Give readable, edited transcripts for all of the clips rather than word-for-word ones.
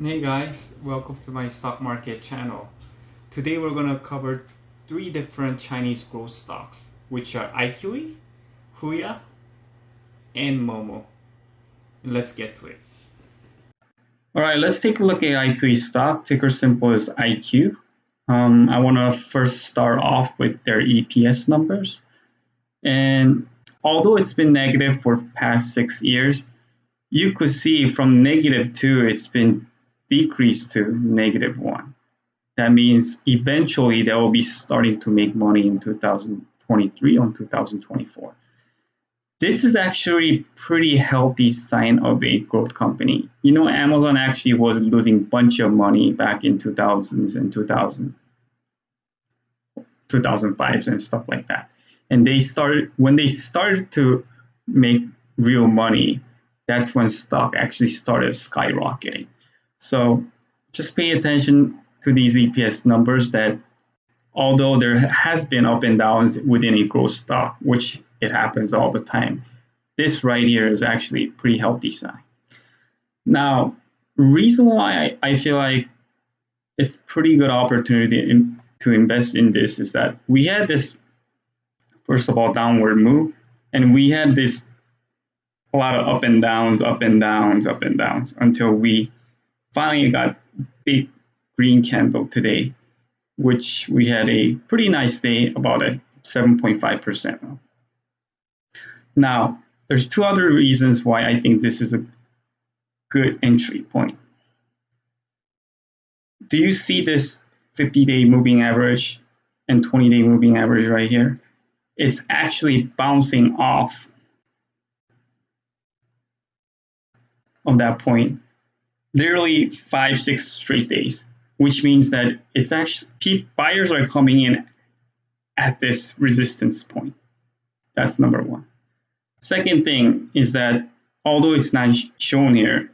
Hey guys, welcome to my stock market channel. Today we're gonna cover three different Chinese growth stocks, which are IQIYI, Huya, and Momo. Let's get to it. All right, let's take a look at IQIYI stock. Ticker symbol is IQ. I want to first start off with their EPS numbers. And although it's been negative for past 6 years, you could see from -2, it's been decreased to -1. That means eventually they will be starting to make money in 2023 or 2024. This is actually a pretty healthy sign of a growth company. You know, Amazon actually was losing a bunch of money back in 2000s and 2005s and stuff like that. And when they started to make real money, that's when stock actually started skyrocketing. So just pay attention to these EPS numbers that although there has been up and downs within a growth stock, which it happens all the time, this right here is actually a pretty healthy sign. Now, reason why I feel like it's pretty good opportunity to invest in this is that we had this, first of all, downward move, and we had this a lot of up and downs, up and downs, up and downs until we finally got big green candle today, which we had a pretty nice day, about a 7.5%. Now, there's two other reasons why I think this is a good entry point. Do you see this 50-day moving average and 20-day moving average right here? It's actually bouncing off of that point, literally 5-6 straight days, which means that it's actually buyers are coming in at this resistance point. That's number one. Second thing is that although it's not shown here,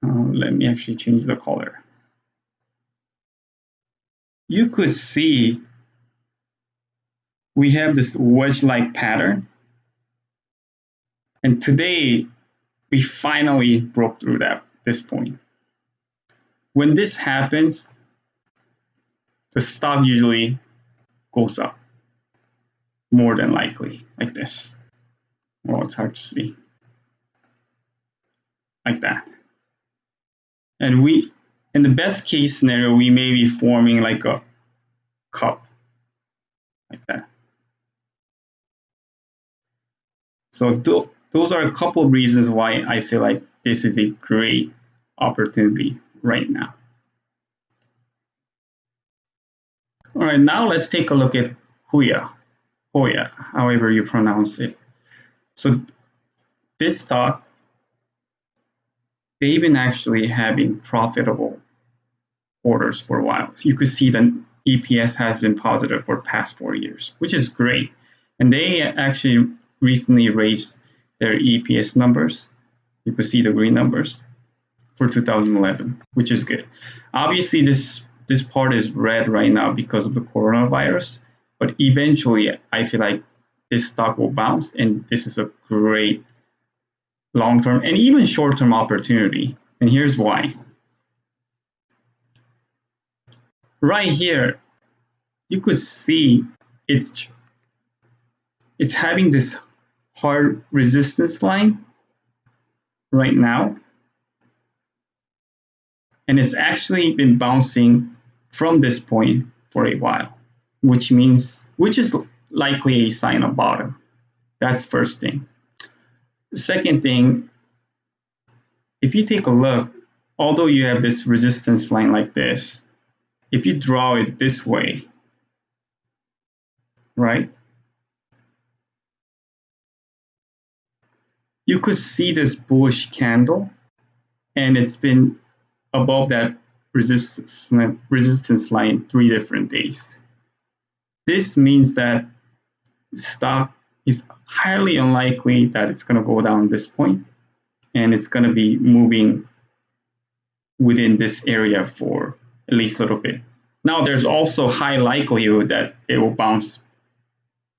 let me actually change the color. You could see we have this wedge-like pattern. And today, we finally broke through this point. When this happens, the stock usually goes up, more than likely, like this. Well, it's hard to see. Like that. And in the best case scenario, we may be forming like a cup, like that. So those are a couple of reasons why I feel like this is a great opportunity right now. All right, now let's take a look at Huya, however you pronounce it. So this stock, they've been actually having profitable quarters for a while. So you could see that EPS has been positive for the past 4 years, which is great. And they actually recently raised their EPS numbers. You could see the green numbers for 2011, which is good. Obviously, this part is red right now because of the coronavirus, but eventually I feel like this stock will bounce, and this is a great long-term and even short-term opportunity. And here's why. Right here, you could see it's having this hard resistance line right now, and it's actually been bouncing from this point for a while, which is likely a sign of bottom. That's first thing. Second thing, if you take a look, although you have this resistance line like this, if you draw it this way, right, you could see this bullish candle, and it's been above that resistance line 3 different days. This means that stock is highly unlikely that it's going to go down this point, and it's going to be moving within this area for at least a little bit. Now, there's also high likelihood that it will bounce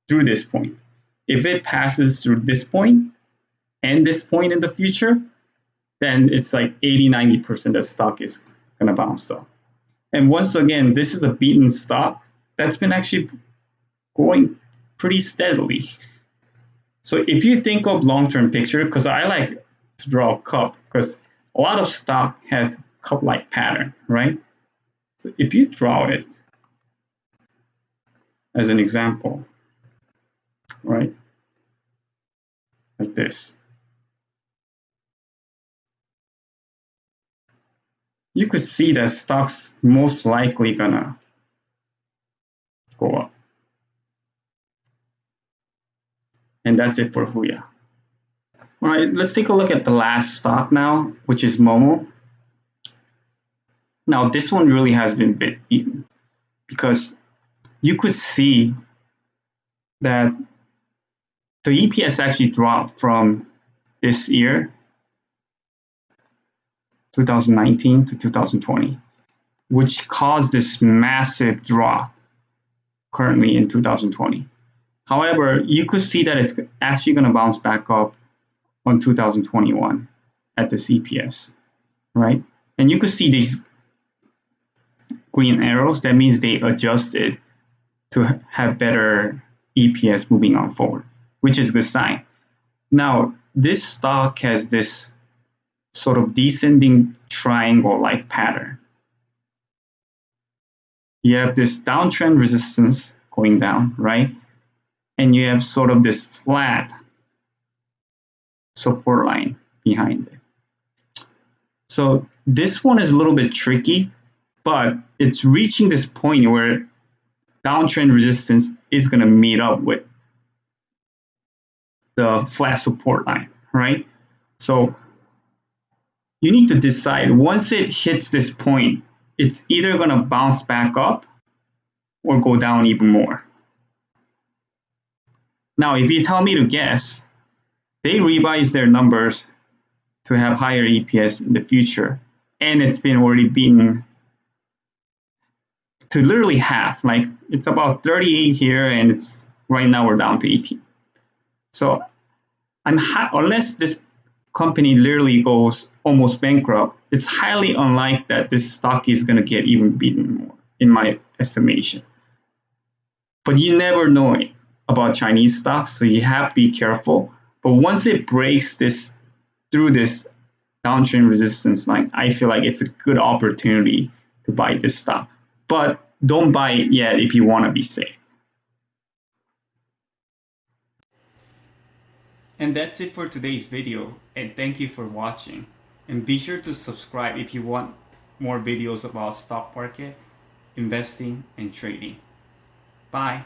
through this point. If it passes through this point and this point in the future, then it's like 80-90% of stock is going to bounce off. And once again, this is a beaten stock that's been actually going pretty steadily. So if you think of long-term picture, because I like to draw a cup, because a lot of stock has cup-like pattern, right? So if you draw it as an example, right, like this, you could see that stock's most likely gonna go up. And that's it for Huya. All right, let's take a look at the last stock now, which is Momo. Now, this one really has been beaten because you could see that the EPS actually dropped from this year, 2019 to 2020, which caused this massive drop currently in 2020. However, you could see that it's actually going to bounce back up on 2021 at this EPS, right? And you could see these green arrows. That means they adjusted to have better EPS moving on forward, which is a good sign. Now, this stock has this sort of descending triangle-like pattern. You have this downtrend resistance going down, right? And you have sort of this flat support line behind it. So this one is a little bit tricky, but it's reaching this point where downtrend resistance is going to meet up with the flat support line, right? So you need to decide once it hits this point, it's either going to bounce back up or go down even more. Now, if you tell me to guess, they revise their numbers to have higher EPS in the future, and it's been already beaten to literally half. Like it's about 38 here, and it's right now we're down to 18. So unless this company literally goes almost bankrupt, it's highly unlikely that this stock is going to get even beaten more, in my estimation. But you never know about Chinese stocks, so you have to be careful. But once it breaks this through this downtrend resistance line, I feel like it's a good opportunity to buy this stock. But don't buy it yet if you want to be safe. And that's it for today's video, and thank you for watching. And be sure to subscribe if you want more videos about stock market, investing, and trading. Bye.